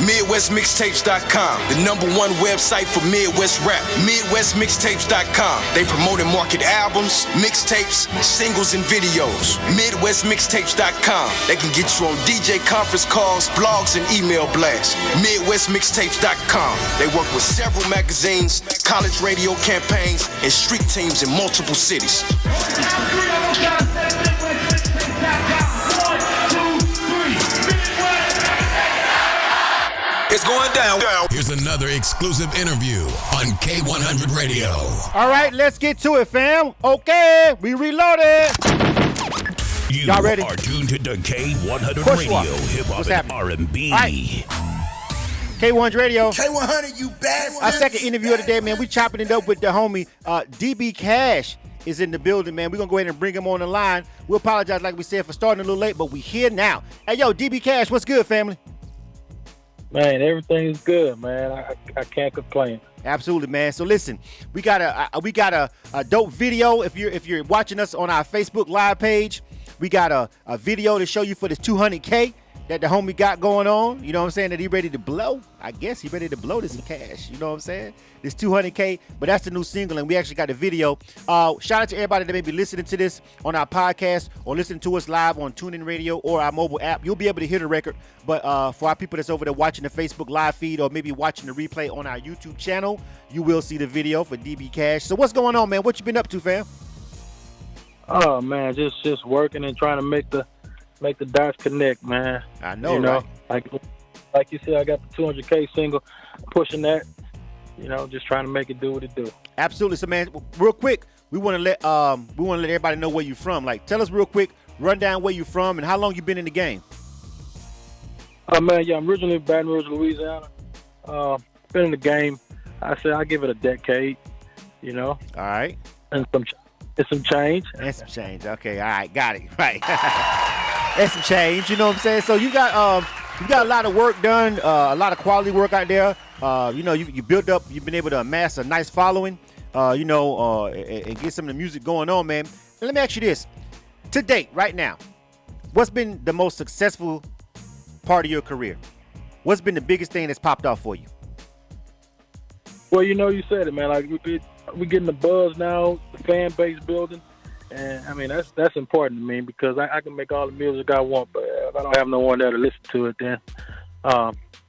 MidwestMixtapes.com, the #1 website for Midwest rap. MidwestMixtapes.com. They promote and market albums, mixtapes, singles, and videos. MidwestMixtapes.com. They can get you on DJ conference calls, blogs, and email blasts. MidwestMixtapes.com. They work with several magazines, college radio campaigns, and street teams in multiple cities. It's going down. Here's another exclusive interview on K100 Radio. All right, let's get to it, fam. Okay, we reloaded. Y'all ready? You are tuned to the K100 Push Radio, one. hip hop What's and happening? R&B. All right. K100 Radio. K100, you bastard. Our second interview of the day, man. We chopping it up with the homie DB KASH is in the building, man. We're going to go ahead and bring him on the line. We apologize, like we said, for starting a little late, but we here now. Hey, yo, DB KASH, what's good, family? Man, everything's good, man. I can't complain. Absolutely, man. So listen, we got a dope video. If you're watching us on our Facebook live page, we got a video to show you for this 200K that the homie got going on. You know what I'm saying? That he ready to blow. I guess he ready to blow this in cash. You know what I'm saying? This 200K, but that's the new single, and we actually got the video. Shout out to everybody that may be listening to this on our podcast or listening to us live on TuneIn Radio or our mobile app. You'll be able to hear the record, but for our people that's over there watching the Facebook live feed or maybe watching the replay on our YouTube channel, you will see the video for DB KASH. So what's going on, man? What you been up to, fam? Oh man, just working and trying to make the dots connect, man. I know, right? Like you said, I got the 200K single, pushing that. You know, just trying to make it do what it do. Absolutely. So, man, real quick, we want to let everybody know where you're from. Like, tell us real quick, run down where you're from and how long you been in the game. Oh man, yeah, I'm originally from Baton Rouge, Louisiana. Been in the game. I say I give it a decade. You know. All right. And some change. And some change. Okay. All right. Got it. Right. And some change. You know what I'm saying? So you got a lot of work done, a lot of quality work out there. You know, you built up, you've been able to amass a nice following, and get some of the music going on, man. And let me ask you this. To date, right now, what's been the most successful part of your career? What's been the biggest thing that's popped off for you? Well, you know, you said it, man. Like, we getting the buzz now, the fan base building. And, I mean, that's important to me because I can make all the music I want, but if I don't have no one there to listen to it, then,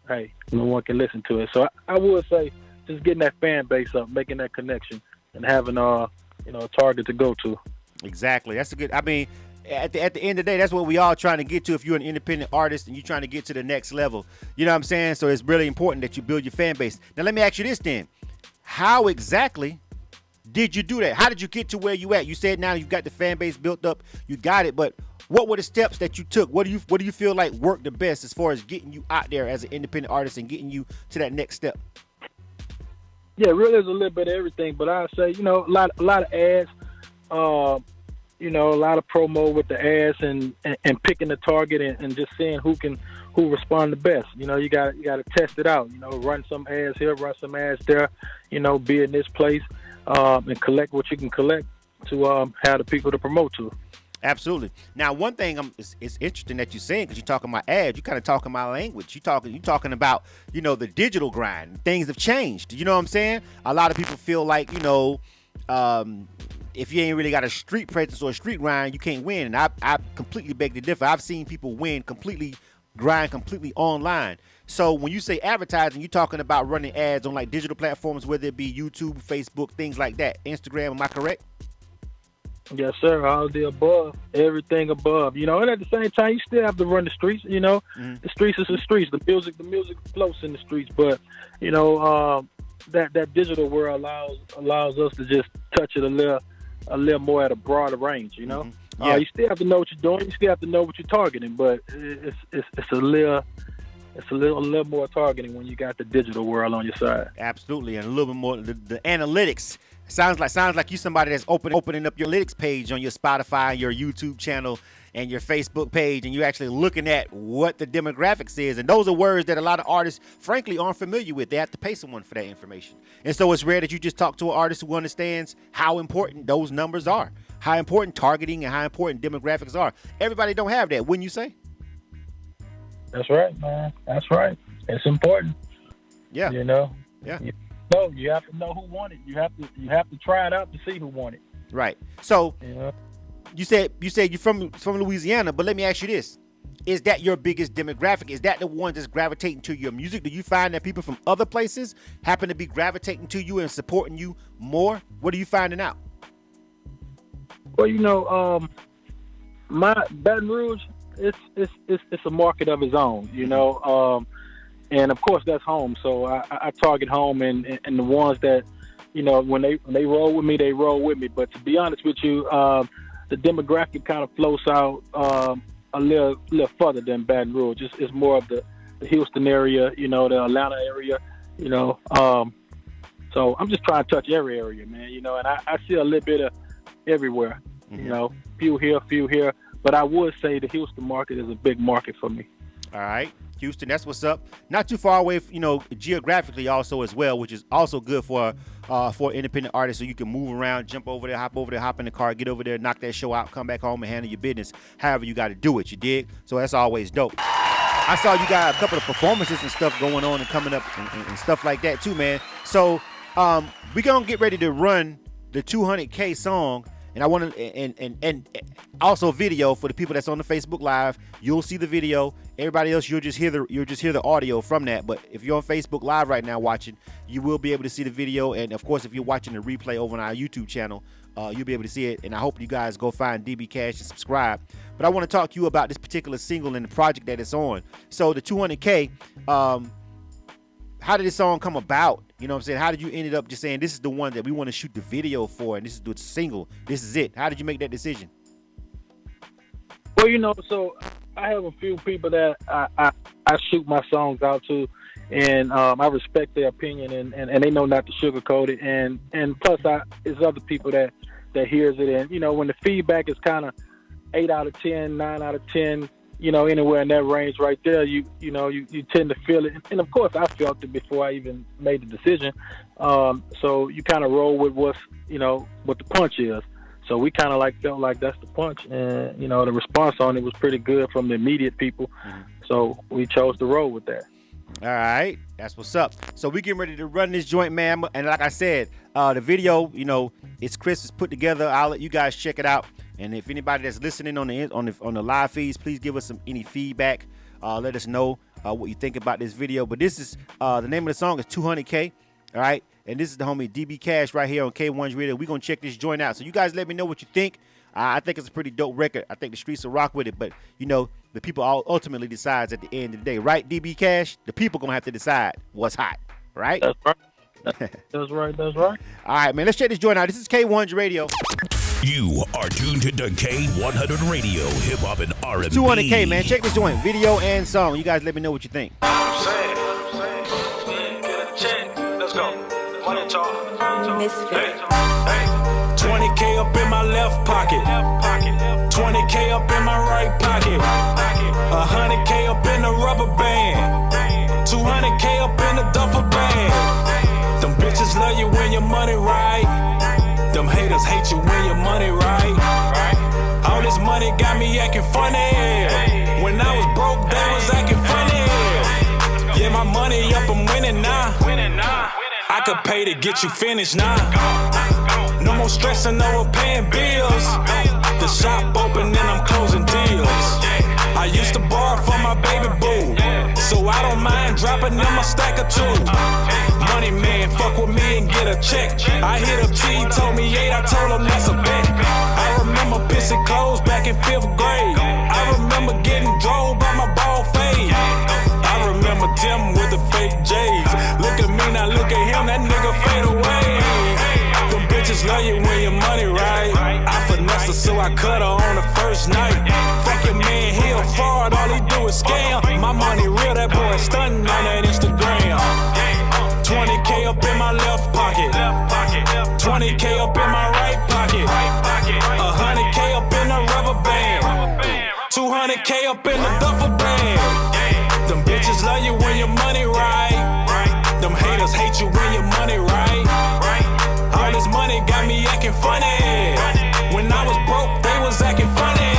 hey, no one can listen to it. So I would say just getting that fan base up, making that connection, and having, a target to go to. Exactly. That's a good, I mean, at the end of the day, that's what we all trying to get to if you're an independent artist and you're trying to get to the next level. You know what I'm saying? So it's really important that you build your fan base. Now, let me ask you this then. How exactly did you do that? How did you get to where you at? You said now you've got the fan base built up, you got it, but what were the steps that you took? What do you feel like worked the best as far as getting you out there as an independent artist and getting you to that next step? Yeah, really is a little bit of everything, but I'd say, a lot of ads, a lot of promo with the ads and picking the target and just seeing who respond the best. You got to test it out, run some ads here, run some ads there, be in this place. And collect what you can collect to have the people to promote to. Absolutely. Now, one thing it's interesting that you're saying because you're talking about ads, you're kind of talking my language. You're talking about the digital grind. Things have changed. You know what I'm saying? A lot of people feel like if you ain't really got a street presence or a street grind, you can't win. And I completely beg to differ. I've seen people grind completely online. So when you say advertising, you're talking about running ads on like digital platforms, whether it be YouTube, Facebook, things like that. Instagram, am I correct? Yes, sir. All the above, everything above. And at the same time, you still have to run the streets. Mm-hmm. The streets is the streets. The music floats in the streets. But that digital world allows us to just touch it a little more at a broader range. Mm-hmm. Yeah. You still have to know what you're doing. You still have to know what you're targeting. But it's a little more targeting when you got the digital world on your side. Absolutely, and a little bit more the analytics. Sounds like you somebody that's opening up your analytics page on your Spotify, your YouTube channel, and your Facebook page, and you're actually looking at what the demographics is. And those are words that a lot of artists, frankly, aren't familiar with. They have to pay someone for that information. And so it's rare that you just talk to an artist who understands how important those numbers are, how important targeting and how important demographics are. Everybody don't have that, wouldn't you say? That's right, man. That's right. it's important. Yeah. You know. Yeah. No, you have to know who won it. You have to try it out to see who won it. Right. So Yeah. you said you're from Louisiana, but let me ask you this. Is that your biggest demographic? Is that the one that's gravitating to your music? Do you find that people from other places happen to be gravitating to you and supporting you more? What are you finding out? Well, you know, my Baton Rouge, it's a market of its own, you know, and of course that's home. So I target home and the ones that, you know, when they roll with me, they roll with me. But to be honest with you, the demographic kind of flows out a little further than Baton Rouge. It's more of the Houston area, you know, the Atlanta area, you know. So I'm just trying to touch every area, man, you know, and I see a little bit of everywhere, you know, few here. But I would say the Houston market is a big market for me. All right. Houston, that's what's up. Not too far away, you know, geographically also as well, which is also good for independent artists, so you can move around, jump over there, hop in the car, get over there, knock that show out, come back home and handle your business. However you got to do it, you dig? So that's always dope. I saw you got a couple of performances and stuff going on and coming up and stuff like that too, man. So we're going to get ready to run the 200K song. And I want to, and also video for the people that's on the Facebook Live. You'll see the video. Everybody else, you'll just hear the audio from that. But if you're on Facebook Live right now watching, you will be able to see the video. And of course, if you're watching the replay over on our YouTube channel, you'll be able to see it. And I hope you guys go find DB Cash and subscribe. But I want to talk to you about this particular single and the project that it's on. So the 200K, how did this song come about? You know what I'm saying? How did you end up just saying this is the one that we want to shoot the video for and this is the single? This is it. How did you make that decision? Well, you know, so I have a few people that I shoot my songs out to, and I respect their opinion, and they know not to sugarcoat it. And plus, there's other people that hears it. And, you know, when the feedback is kind of 8 out of 10, 9 out of 10, you know, anywhere in that range right there, you tend to feel it. And of course, I felt it before I even made the decision. So you kind of roll with what the punch is. So we kind of felt like that's the punch. And, you know, the response on it was pretty good from the immediate people. Mm-hmm. So we chose to roll with that. All right. That's what's up. So we getting ready to run this joint, man. And like I said, the video, you know, it's put together. I'll let you guys check it out. And if anybody that's listening on the live feeds, please give us any feedback. Let us know what you think about this video. But this is the name of the song is 200K. All right. And this is the homie DB Cash right here on K1's Radio. We're going to check this joint out. So you guys let me know what you think. I think it's a pretty dope record. I think the streets will rock with it. But, you know, the people ultimately decides at the end of the day. Right, DB Cash? The people going to have to decide what's hot. Right? That's right. That's right. All right, man. Let's check this joint out. This is K1's Radio. You are tuned to K100 Radio, hip hop and R&B. 200K, man. Check this joint, video and song. You guys let me know what you think. I'm saying. Get a check. Let's go. Money talk. Misfit. Hey. 20K up in my left pocket. 20K up in my right pocket. 100K up in the rubber band. 200K up in the duffel bag. Them bitches love you when your money right. Them haters hate you when your money right. All this money got me acting funny. When I was broke, they was acting funny. Yeah, my money up, I'm winning now. I could pay to get you finished now. No more stressing over paying bills. The shop open and I'm closing deals. I used to borrow from my baby boo, so I don't mind dropping them a stack or two. Money man, fuck with me and get a check. I hit up T, told me 8, I told him that's a bet. I remember pissing clothes back in 5th grade. I remember getting drove by my ball fade. I remember Tim with the fake J's. Look at me, now look at him, that nigga fade away. Them bitches love you when your money right. I finessed her so I cut her on the first night. Fuck your man, he a fraud, all he do is scam. My money real, that boy stunning on that Instagram. 20K up in my left pocket. 20K up in my right pocket. 100K up in the rubber band. 200K up in the duffel bag. Them bitches love you when your money right. Them haters hate you when your money right. All this money got me acting funny. When I was broke, they was acting funny.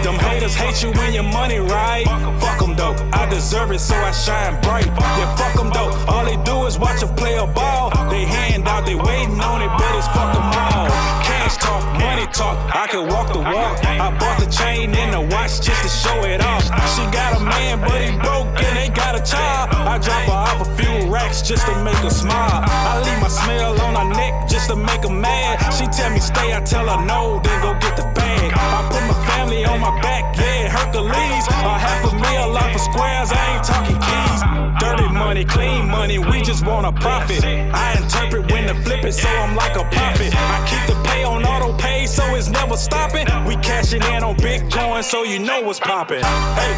Them haters hate you when your money right. Fuck them though, I deserve deserve it, so I shine bright. Yeah, fuck them though. All they do is watch a player ball. They hand out, they waiting on it, but it's fuck them all. Cash talk, money talk, I can walk the walk. I bought the chain and the watch just to show it off. She got a man, but he broke and ain't got a child. I drop her off a few racks just to make her smile. I leave my smell on her neck just to make her mad. She tell me stay, I tell her no, then go get the bag. I put my family on my back, yeah, Hercules. A half a meal off of squares, I ain't talking keys. Dirty money, clean money, we just want a profit. I interpret when to flip it, so I'm like a prophet. I keep the pay on auto pay, so it's never stopping. We cashing in on Bitcoin, so you know what's popping. Hey,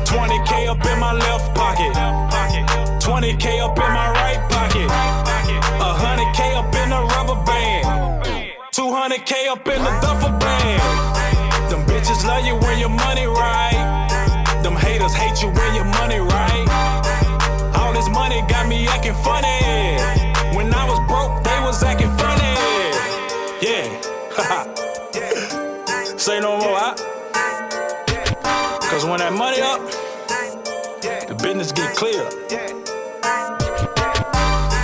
20K up in my left pocket, 20K up in my right pocket, 100K up in the rubber band, 200K up in the duffel bag. Them bitches love you when your money right. Them haters hate you when your money right. All this money got me acting funny. When I was broke, they was acting funny. Yeah. Say no more, huh? Cause when that money up, the business get clear.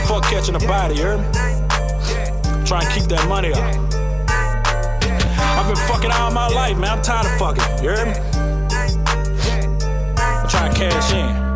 Fuck catching a body, you heard me? Try and keep that money up. I've been fucking all my life, man. I'm tired of fucking, you heard me? I'm trying to cash in.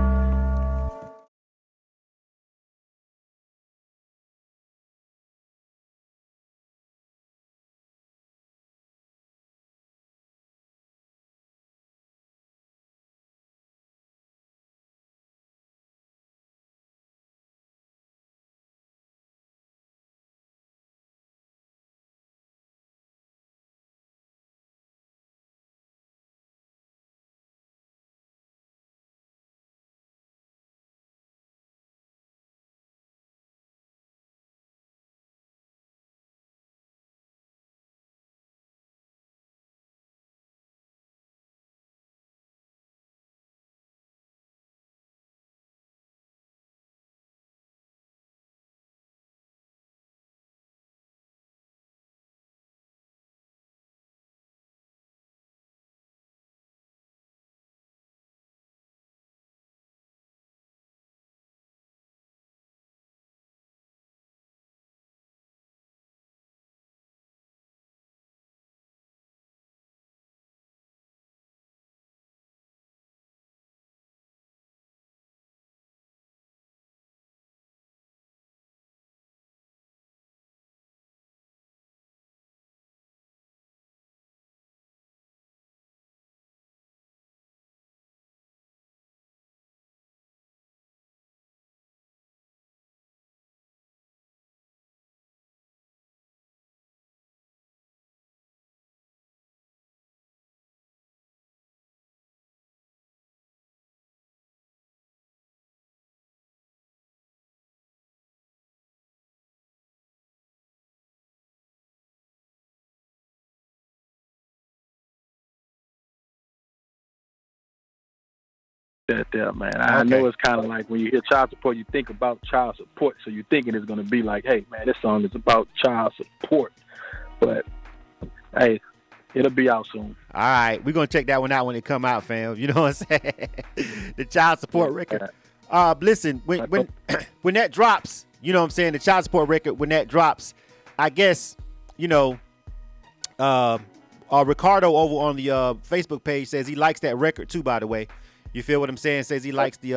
There, man. I know it's kind of like when you hear child support, you think about child support, so you're thinking it's going to be like, hey, man, this song is about child support. But, hey, it'll be out soon. All right. We're going to check that one out when it come out, fam. You know what I'm saying? The child support record. Listen, when that drops, you know what I'm saying, the child support record, when that drops, I guess, you know, Ricardo over on the Facebook page says he likes that record too, by the way. You feel what I'm saying? Says he likes the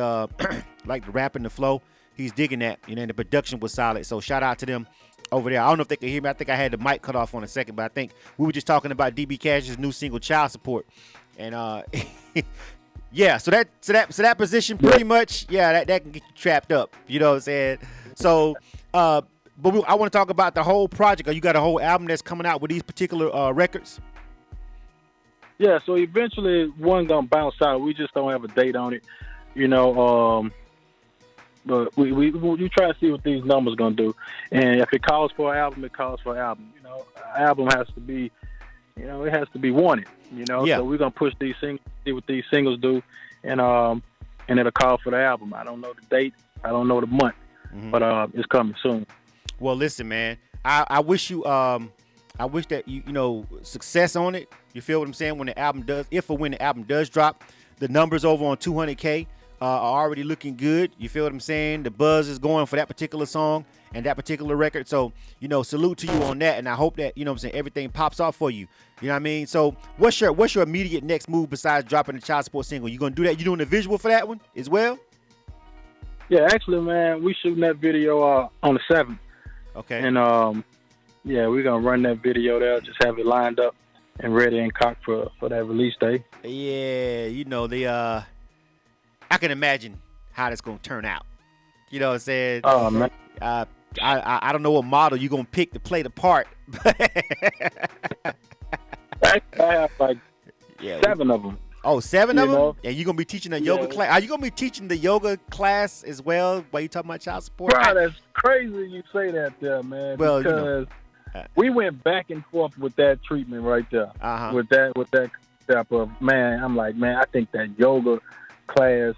like the rap and the flow. He's digging that. You know, and the production was solid. So shout out to them over there. I don't know if they can hear me. I think I had the mic cut off on a second, but I think we were just talking about DB Cash's new single "Child Support," and yeah. So that position pretty much, yeah, that can get you trapped up. You know what I'm saying? So, I want to talk about the whole project. You got a whole album that's coming out with these particular records. Yeah, so eventually one gonna bounce out. We just don't have a date on it, you know. But we try to see what these numbers gonna do, and if it calls for an album, it calls for an album. You know, an album has to be, you know, it has to be wanted. You know, yeah. So we're gonna push these singles, see what these singles do, and it'll call for the album. I don't know the date, I don't know the month, but it's coming soon. Well, listen, man, I wish you I wish that you know success on it. You feel what I'm saying? When the album does, if or when the album does drop, the numbers over on 200K are already looking good. You feel what I'm saying? The buzz is going for that particular song and that particular record. So, you know, salute to you on that. And I hope that, you know what I'm saying, everything pops off for you. You know what I mean? So what's your immediate next move besides dropping the child support single? You gonna do that? You doing the visual for that one as well? Yeah, actually, man, we shooting that video on the 7th. Okay. And yeah, we're gonna run that video there, just have it lined up and ready and cocked for that release day. Yeah, you know, I can imagine how that's gonna turn out. You know what I'm saying? Oh man. I don't know what model you're gonna pick to play the part. I have like 7 of them. Oh, 7 of them? know? And you're gonna be teaching a yoga class. Are you gonna be teaching the yoga class as well while you talking about child support? Bro, that's crazy you say that there, man. Well, because we went back and forth with that treatment right there. Uh-huh. With that step of, man, I'm like, man, I think that yoga class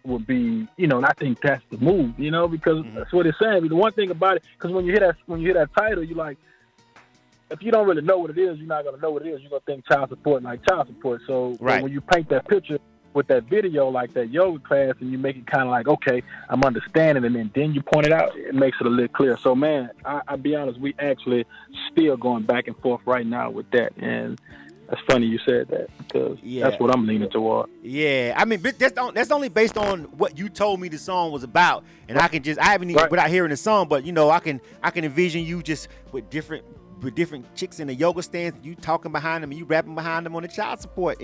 would be, you know, and I think that's the move, you know, because that's what it's saying. The one thing about it, because when you hear that title, you're like, if you don't really know what it is, you're not gonna know what it is. You're gonna think child support like child support. So right. when you paint that picture with that video, like that yoga class, and you make it kind of like, okay, I'm understanding, and then you point it out, it makes it a little clearer. So, man, I'll be honest, we actually still going back and forth right now with that, and that's funny you said that because that's what I'm leaning toward. Yeah, I mean, that's only based on what you told me the song was about, and I haven't even without hearing the song, but you know, I can envision you just with different chicks in the yoga stance, you talking behind them, and you rapping behind them on the child support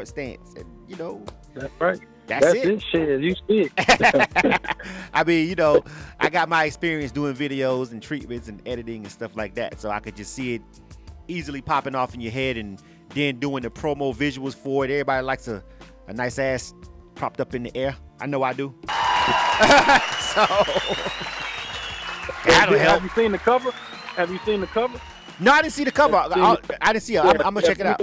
stance, and you know. That's right. That's it. Shit, you see it. I mean, you know, I got my experience doing videos and treatments and editing and stuff like that, so I could just see it easily popping off in your head, and then doing the promo visuals for it. Everybody likes a nice ass propped up in the air. I know I do. So that'll help. Have you seen the cover? No, I didn't see the cover. I didn't see it. I'm gonna check it out.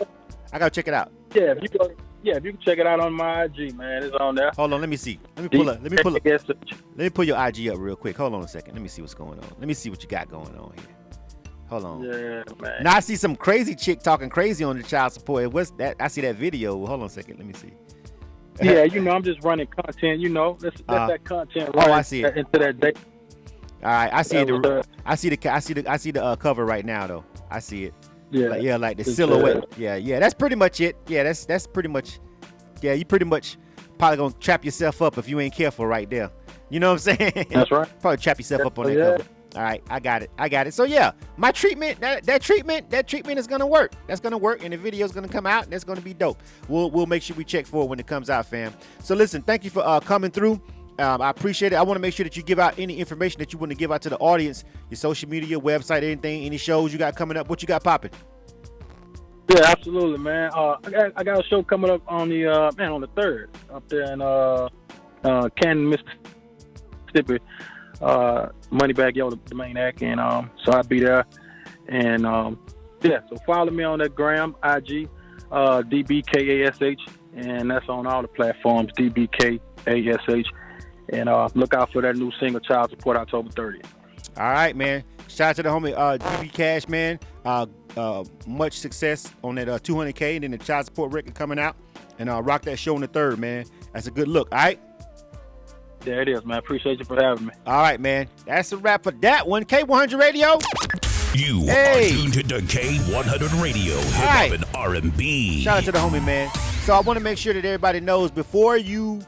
I gotta check it out. Yeah, if you can check it out on my IG, man, it's on there. Hold on, let me see. Let me pull your IG up real quick. Hold on a second. Let me see what's going on. Let me see what you got going on here. Hold on. Yeah, man. Now I see some crazy chick talking crazy on the child support. What's that? I see that video. Hold on a second. Let me see. Yeah, you know, I'm just running content. You know, that's that content. Oh, I see it. Into that day. All right, I see it. I see the cover right now though. I see it. Yeah, like the silhouette. Yeah, that's pretty much it. Yeah, that's pretty much. Yeah, you pretty much probably gonna trap yourself up if you ain't careful right there. You know what I'm saying? That's right. Probably trap yourself up on that cover. All right, I got it. So yeah, my treatment, that treatment is gonna work. That's gonna work, and the video's gonna come out, and that's gonna be dope. We'll make sure we check for it when it comes out, fam. So listen, thank you for coming through. I appreciate it. I want to make sure that you give out any information that you want to give out to the audience, your social media, website, anything, any shows you got coming up. What you got popping? Yeah, absolutely, man. I got a show coming up on the on the 3rd up there in Canton, Mississippi. Moneybag Yo, the main act, and so I'll be there. And so follow me on that gram, IG, DBKASH, and that's on all the platforms, DBKASH. And look out for that new single, Child Support, October 30th. All right, man. Shout out to the homie DB Cash, man. Much success on that 200K, and then the Child Support record coming out. And rock that show on the 3rd, man. That's a good look, all right? There it is, man. Appreciate you for having me. All right, man. That's a wrap for that one. K100 Radio. You are tuned to K100 Radio, hip hop and R&B. Shout out to the homie, man. So I want to make sure that everybody knows before you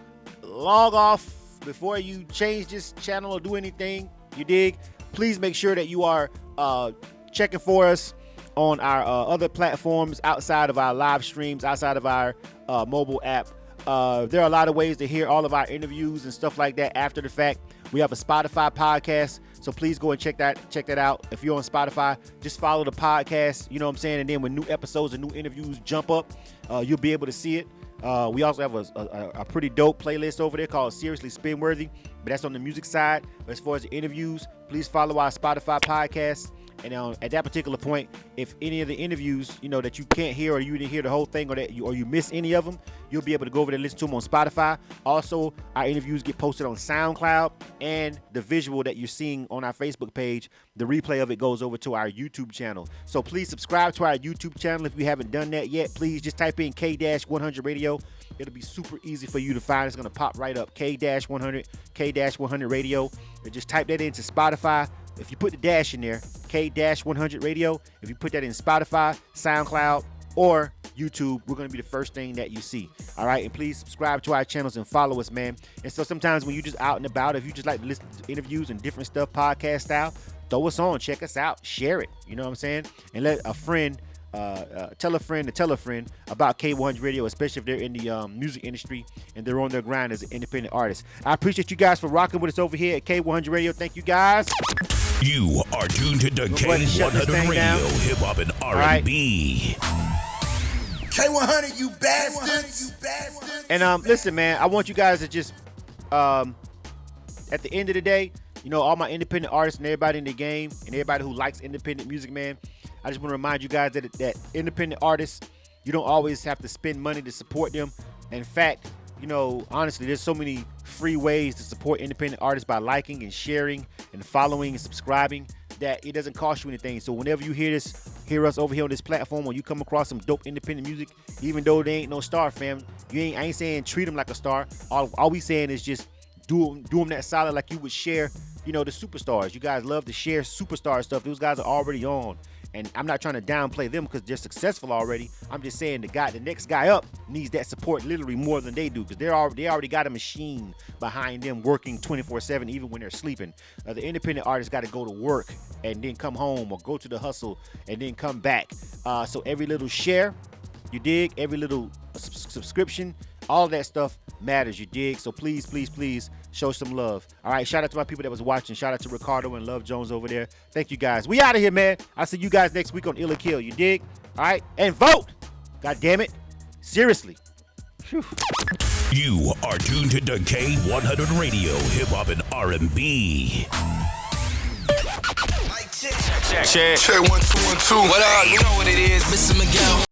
log off, before you change this channel or do anything, you dig, please make sure that you are checking for us on our other platforms outside of our live streams, outside of our mobile app. There are a lot of ways to hear all of our interviews and stuff like that after the fact. We have a Spotify podcast, so please go and check that out. If you're on Spotify, just follow the podcast, you know what I'm saying? And then when new episodes and new interviews jump up, you'll be able to see it. We also have a pretty dope playlist over there called Seriously Spin-Worthy, but that's on the music side. But as far as the interviews, please follow our Spotify podcast. And at that particular point, if any of the interviews, that you can't hear or you didn't hear the whole thing or you miss any of them, you'll be able to go over there and listen to them on Spotify. Also, our interviews get posted on SoundCloud, and the visual that you're seeing on our Facebook page, the replay of it goes over to our YouTube channel. So please subscribe to our YouTube channel if you haven't done that yet. Please just type in K-100 Radio. It'll be super easy for you to find. It's going to pop right up. K-100, K-100 Radio. And just type that into Spotify. If you put the dash in there, K-100 Radio, if you put that in Spotify, SoundCloud, or YouTube, we're going to be the first thing that you see. All right? And please subscribe to our channels and follow us, man. And so sometimes when you're just out and about, if you just like to listen to interviews and different stuff, podcast style, throw us on. Check us out. Share it. You know what I'm saying? And let a friend tell a friend to tell a friend about K100 Radio, especially if they're in the music industry and they're on their grind as an independent artist. I appreciate you guys for rocking with us over here at K100 Radio. Thank you, guys. You are tuned to K100 Radio, Hip Hop and R&B. K100, you bastards. And listen, man, I want you guys to just at the end of the day, all my independent artists and everybody in the game and everybody who likes independent music, man, I just want to remind you guys that independent artists, you don't always have to spend money to support them. In fact, honestly, there's so many free ways to support independent artists by liking and sharing and following and subscribing that it doesn't cost you anything. So whenever you hear us over here on this platform, or you come across some dope independent music, even though they ain't no star, fam, I ain't saying treat them like a star. All we saying is just do them that solid like you would share, the superstars. You guys love to share superstar stuff. Those guys are already on. And I'm not trying to downplay them because they're successful already. I'm just saying the next guy up needs that support literally more than they do, because they already got a machine behind them working 24/7 even when they're sleeping. The independent artists got to go to work and then come home, or go to the hustle and then come back. So every little share, you dig, every little subscription, all of that stuff matters, you dig? So please, please, please show some love. All right, shout out to my people that was watching. Shout out to Ricardo and Love Jones over there. Thank you, guys. We out of here, man. I'll see you guys next week on Ill or Kill, you dig? All right, and vote. God damn it. Seriously. Whew. You are tuned to K100 Radio, Hip Hop and R&B. Check 1 2 1 2. What up? You know what it is, Mr. Miguel.